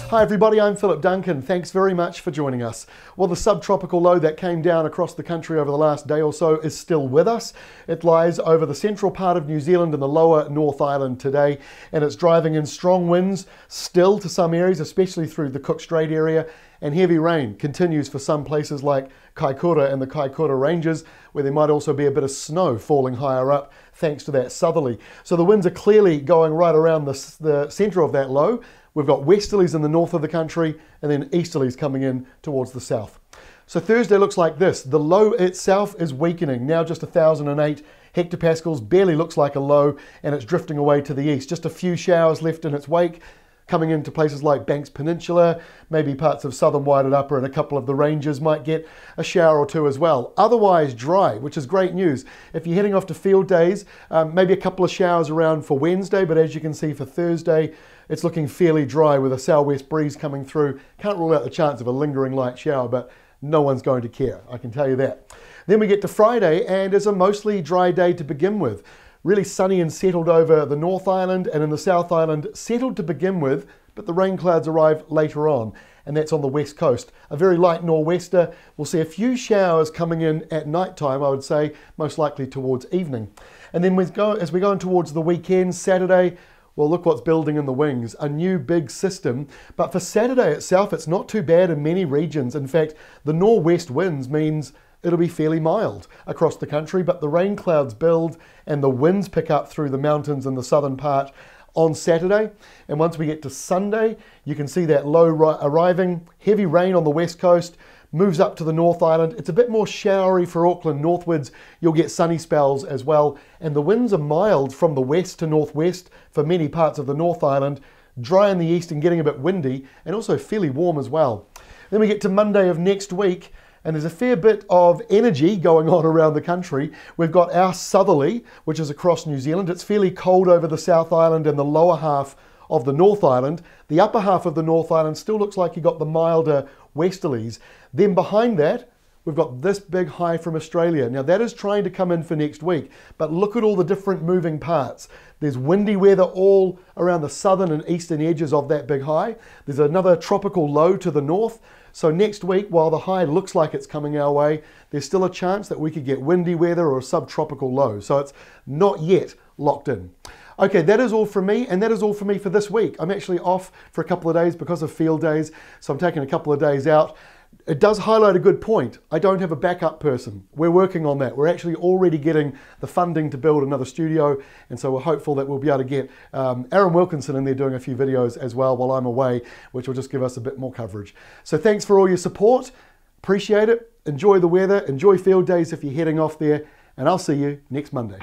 Hi everybody, I'm Philip Duncan. Thanks very much for joining us. Well, the subtropical low that came down across the country over the last day or so is still with us. It lies over the central part of New Zealand and the lower North Island today, and it's driving in strong winds still to some areas, especially through the Cook Strait area, and heavy rain continues for some places like Kaikoura and the Kaikoura Ranges, where there might also be a bit of snow falling higher up thanks to that southerly. So the winds are clearly going right around the centre of that low. We've got westerlies in the north of the country and then easterlies coming in towards the south. So Thursday looks like this. The low itself is weakening, now just 1,008 hectopascals, barely looks like a low, and it's drifting away to the east. Just a few showers left in its wake, coming into places like Banks Peninsula, maybe parts of southern Wairarapa and a couple of the ranges might get a shower or two as well. Otherwise dry, which is great news. If you're heading off to field days, maybe a couple of showers around for Wednesday, but as you can see for Thursday, it's looking fairly dry with a southwest breeze coming through. Can't rule out the chance of a lingering light shower, but no one's going to care, I can tell you that. Then we get to Friday, and it's a mostly dry day to begin with. Really sunny and settled over the North Island, and in the South Island, settled to begin with, but the rain clouds arrive later on, and that's on the west coast. A very light nor'wester. We'll see a few showers coming in at night time, I would say, most likely towards evening. And then as we go in towards the weekend, Saturday, well, look what's building in the wings, a new big system. But for Saturday itself, it's not too bad in many regions. In fact, the nor'west winds means it'll be fairly mild across the country, but the rain clouds build and the winds pick up through the mountains in the southern part on Saturday. And once we get to Sunday, you can see that low arriving, heavy rain on the west coast, moves up to the North Island. It's a bit more showery for Auckland northwards. You'll get sunny spells as well. And the winds are mild from the west to northwest for many parts of the North Island, dry in the east and getting a bit windy, and also fairly warm as well. Then we get to Monday of next week, and there's a fair bit of energy going on around the country. We've got our southerly, which is across New Zealand. It's fairly cold over the South Island and the lower half of the North Island. The upper half of the North Island still looks like you got the milder westerlies. Then behind that, we've got this big high from Australia. Now that is trying to come in for next week, but look at all the different moving parts. There's windy weather all around the southern and eastern edges of that big high. There's another tropical low to the north. So next week, while the high looks like it's coming our way, there's still a chance that we could get windy weather or a subtropical low. So it's not yet locked in. Okay, that is all from me, and that is all for me for this week. I'm actually off for a couple of days because of field days, so I'm taking a couple of days out. It does highlight a good point. I don't have a backup person. We're working on that. We're actually already getting the funding to build another studio, and so we're hopeful that we'll be able to get Aaron Wilkinson in there doing a few videos as well while I'm away, which will just give us a bit more coverage. So thanks for all your support. Appreciate it. Enjoy the weather. Enjoy field days if you're heading off there, and I'll see you next Monday.